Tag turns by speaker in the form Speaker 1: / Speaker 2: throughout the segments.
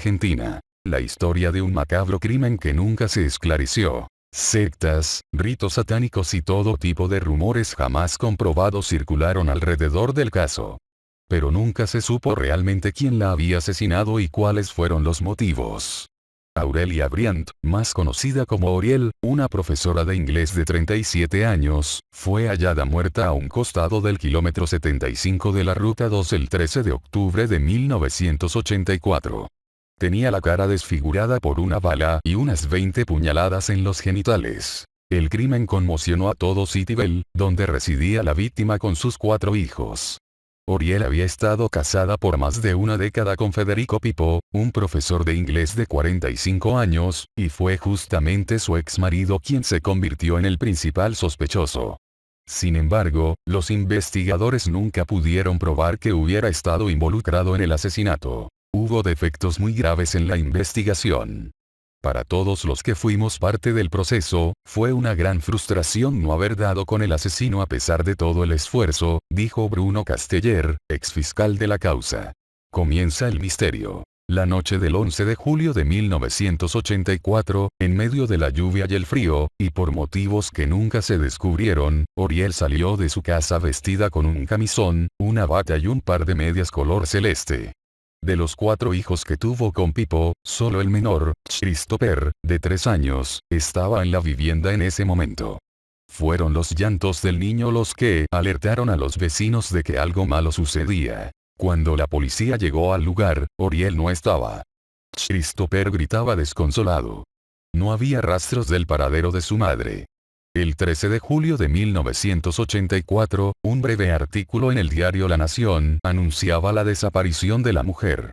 Speaker 1: Argentina. La historia de un macabro crimen que nunca se esclareció. Sectas, ritos satánicos y todo tipo de rumores jamás comprobados circularon alrededor del caso. Pero nunca se supo realmente quién la había asesinado y cuáles fueron los motivos. Aurelia Briand, más conocida como Oriel, una profesora de inglés de 37 años, fue hallada muerta a un costado del kilómetro 75 de la Ruta 2 el 13 de octubre de 1984. Tenía la cara desfigurada por una bala y unas 20 puñaladas en los genitales. El crimen conmocionó a todo Cityville, donde residía la víctima con sus 4 hijos. Oriel había estado casada por más de una década con Federico Pipo, un profesor de inglés de 45 años, y fue justamente su exmarido quien se convirtió en el principal sospechoso. Sin embargo, los investigadores nunca pudieron probar que hubiera estado involucrado en el asesinato. Hubo defectos muy graves en la investigación. Para todos los que fuimos parte del proceso, fue una gran frustración no haber dado con el asesino a pesar de todo el esfuerzo, dijo Bruno Casteller, exfiscal de la causa. Comienza el misterio. La noche del 11 de julio de 1984, en medio de la lluvia y el frío, y por motivos que nunca se descubrieron, Oriel salió de su casa vestida con un camisón, una bata y un par de medias color celeste. De los 4 hijos que tuvo con Pipo, solo el menor, Christopher, de 3 años, estaba en la vivienda en ese momento. Fueron los llantos del niño los que alertaron a los vecinos de que algo malo sucedía. Cuando la policía llegó al lugar, Oriel no estaba. Christopher gritaba desconsolado. No había rastros del paradero de su madre. El 13 de julio de 1984, un breve artículo en el diario La Nación anunciaba la desaparición de la mujer.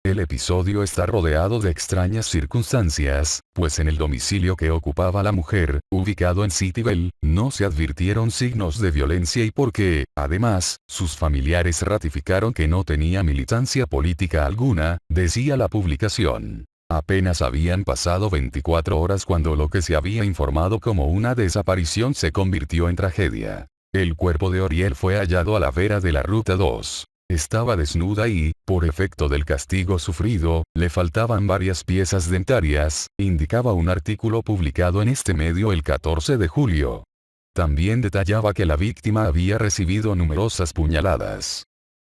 Speaker 1: El episodio está rodeado de extrañas circunstancias, pues en el domicilio que ocupaba la mujer, ubicado en Cityville, no se advirtieron signos de violencia y porque, además, sus familiares ratificaron que no tenía militancia política alguna, decía la publicación. Apenas habían pasado 24 horas cuando lo que se había informado como una desaparición se convirtió en tragedia. El cuerpo de Oriel fue hallado a la vera de la Ruta 2. Estaba desnuda y, por efecto del castigo sufrido, le faltaban varias piezas dentarias, indicaba un artículo publicado en este medio el 14 de julio. También detallaba que la víctima había recibido numerosas puñaladas.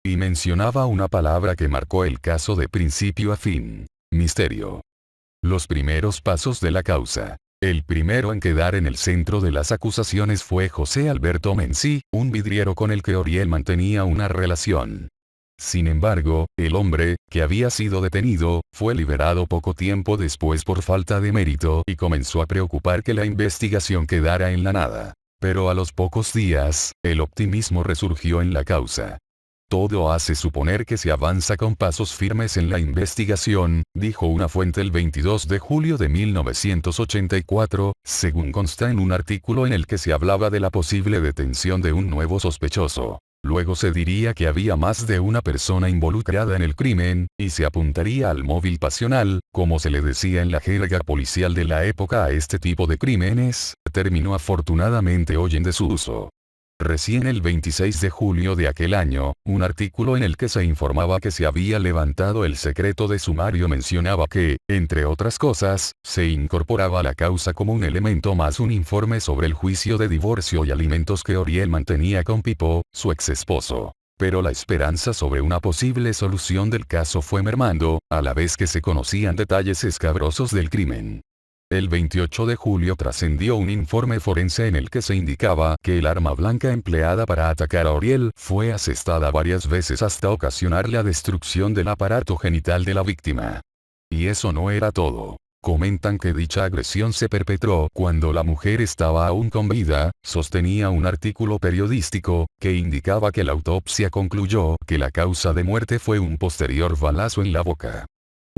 Speaker 1: Y mencionaba una palabra que marcó el caso de principio a fin. Misterio. Los primeros pasos de la causa. El primero en quedar en el centro de las acusaciones fue José Alberto Menzi, un vidriero con el que Oriel mantenía una relación. Sin embargo, el hombre, que había sido detenido, fue liberado poco tiempo después por falta de mérito y comenzó a preocupar que la investigación quedara en la nada. Pero a los pocos días, el optimismo resurgió en la causa. Todo hace suponer que se avanza con pasos firmes en la investigación, dijo una fuente el 22 de julio de 1984, según consta en un artículo en el que se hablaba de la posible detención de un nuevo sospechoso. Luego se diría que había más de una persona involucrada en el crimen, y se apuntaría al móvil pasional, como se le decía en la jerga policial de la época a este tipo de crímenes, término afortunadamente hoy en desuso. Recién el 26 de julio de aquel año, un artículo en el que se informaba que se había levantado el secreto de sumario mencionaba que, entre otras cosas, se incorporaba a la causa como un elemento más un informe sobre el juicio de divorcio y alimentos que Oriel mantenía con Pipo, su ex esposo. Pero la esperanza sobre una posible solución del caso fue mermando, a la vez que se conocían detalles escabrosos del crimen. El 28 de julio trascendió un informe forense en el que se indicaba que el arma blanca empleada para atacar a Oriel fue asestada varias veces hasta ocasionar la destrucción del aparato genital de la víctima. Y eso no era todo. Comentan que dicha agresión se perpetró cuando la mujer estaba aún con vida, sostenía un artículo periodístico, que indicaba que la autopsia concluyó que la causa de muerte fue un posterior balazo en la boca.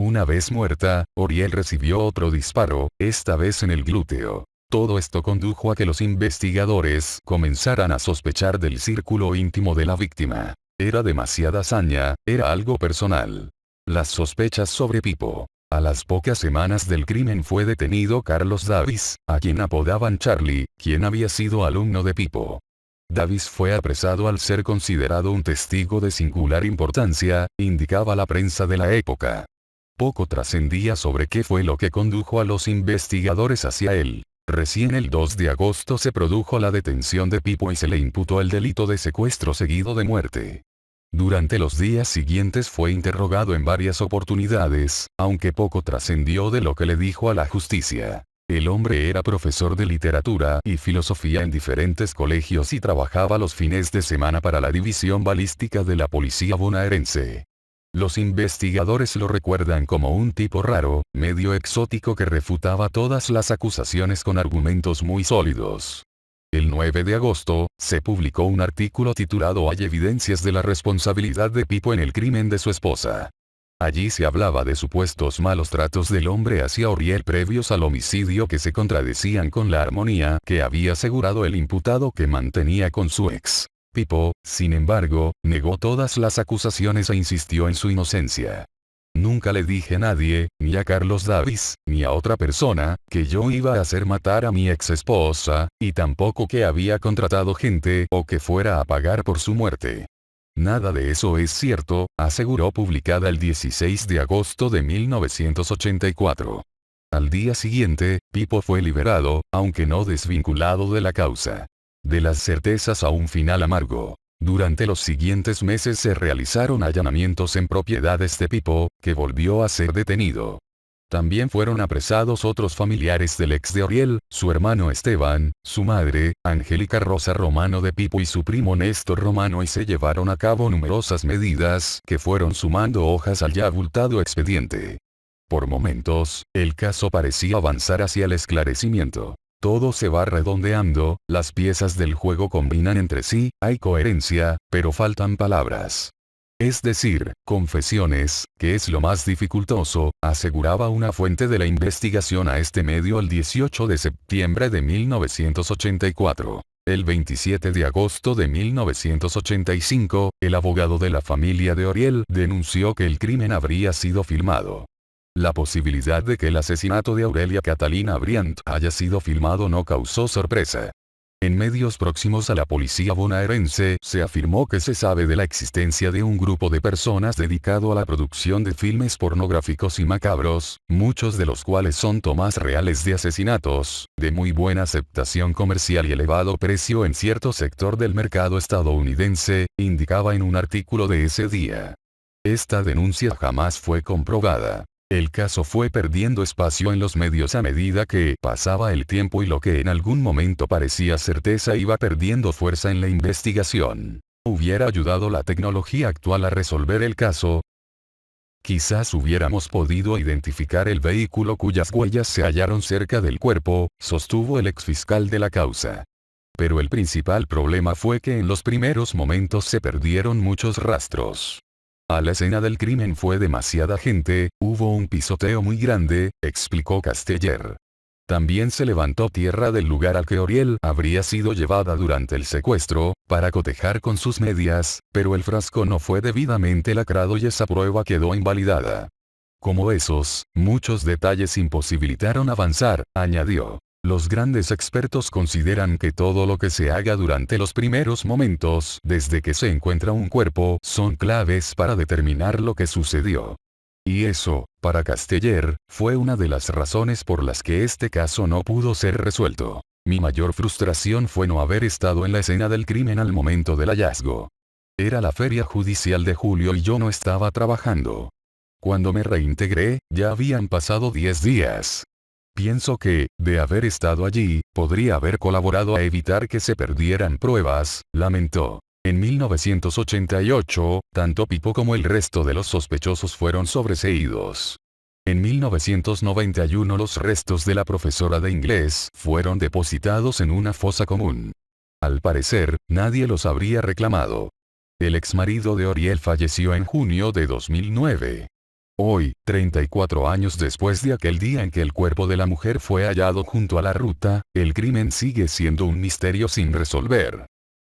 Speaker 1: Una vez muerta, Oriel recibió otro disparo, esta vez en el glúteo. Todo esto condujo a que los investigadores comenzaran a sospechar del círculo íntimo de la víctima. Era demasiada hazaña, era algo personal. Las sospechas sobre Pipo. A las pocas semanas del crimen fue detenido Carlos Davis, a quien apodaban Charlie, quien había sido alumno de Pipo. Davis fue apresado al ser considerado un testigo de singular importancia, indicaba la prensa de la época. Poco trascendía sobre qué fue lo que condujo a los investigadores hacia él. Recién el 2 de agosto se produjo la detención de Pipo y se le imputó el delito de secuestro seguido de muerte. Durante los días siguientes fue interrogado en varias oportunidades, aunque poco trascendió de lo que le dijo a la justicia. El hombre era profesor de literatura y filosofía en diferentes colegios y trabajaba los fines de semana para la división balística de la policía bonaerense. Los investigadores lo recuerdan como un tipo raro, medio exótico que refutaba todas las acusaciones con argumentos muy sólidos. El 9 de agosto, se publicó un artículo titulado «Hay evidencias de la responsabilidad de Pipo en el crimen de su esposa». Allí se hablaba de supuestos malos tratos del hombre hacia Oriel previos al homicidio que se contradecían con la armonía que había asegurado el imputado que mantenía con su ex. Pipo, sin embargo, negó todas las acusaciones e insistió en su inocencia. Nunca le dije a nadie, ni a Carlos Davis, ni a otra persona, que yo iba a hacer matar a mi ex esposa, y tampoco que había contratado gente o que fuera a pagar por su muerte. Nada de eso es cierto, aseguró publicada el 16 de agosto de 1984. Al día siguiente, Pipo fue liberado, aunque no desvinculado de la causa. De las certezas a un final amargo. Durante los siguientes meses se realizaron allanamientos en propiedades de Pipo, que volvió a ser detenido. También fueron apresados otros familiares del ex de Oriel, su hermano Esteban, su madre, Angélica Rosa Romano de Pipo y su primo Néstor Romano, y se llevaron a cabo numerosas medidas que fueron sumando hojas al ya abultado expediente. Por momentos, el caso parecía avanzar hacia el esclarecimiento. Todo se va redondeando, las piezas del juego combinan entre sí, hay coherencia, pero faltan palabras. Es decir, confesiones, que es lo más dificultoso, aseguraba una fuente de la investigación a este medio el 18 de septiembre de 1984. El 27 de agosto de 1985, el abogado de la familia de Oriel denunció que el crimen habría sido filmado. La posibilidad de que el asesinato de Aurelia Catalina Briant haya sido filmado no causó sorpresa. En medios próximos a la policía bonaerense se afirmó que se sabe de la existencia de un grupo de personas dedicado a la producción de filmes pornográficos y macabros, muchos de los cuales son tomas reales de asesinatos, de muy buena aceptación comercial y elevado precio en cierto sector del mercado estadounidense, indicaba en un artículo de ese día. Esta denuncia jamás fue comprobada. El caso fue perdiendo espacio en los medios a medida que pasaba el tiempo y lo que en algún momento parecía certeza iba perdiendo fuerza en la investigación. ¿Hubiera ayudado la tecnología actual a resolver el caso? Quizás hubiéramos podido identificar el vehículo cuyas huellas se hallaron cerca del cuerpo, sostuvo el exfiscal de la causa. Pero el principal problema fue que en los primeros momentos se perdieron muchos rastros. A la escena del crimen fue demasiada gente, hubo un pisoteo muy grande, explicó Casteller. También se levantó tierra del lugar al que Oriel habría sido llevada durante el secuestro, para cotejar con sus medias, pero el frasco no fue debidamente lacrado y esa prueba quedó invalidada. Como esos, muchos detalles imposibilitaron avanzar, añadió. Los grandes expertos consideran que todo lo que se haga durante los primeros momentos, desde que se encuentra un cuerpo, son claves para determinar lo que sucedió. Y eso, para Casteller, fue una de las razones por las que este caso no pudo ser resuelto. Mi mayor frustración fue no haber estado en la escena del crimen al momento del hallazgo. Era la feria judicial de julio y yo no estaba trabajando. Cuando me reintegré, ya habían pasado 10 días. Pienso que, de haber estado allí, podría haber colaborado a evitar que se perdieran pruebas, lamentó. En 1988, tanto Pipo como el resto de los sospechosos fueron sobreseídos. En 1991 los restos de la profesora de inglés fueron depositados en una fosa común. Al parecer, nadie los habría reclamado. El exmarido de Oriel falleció en junio de 2009. Hoy, 34 años después de aquel día en que el cuerpo de la mujer fue hallado junto a la ruta, el crimen sigue siendo un misterio sin resolver.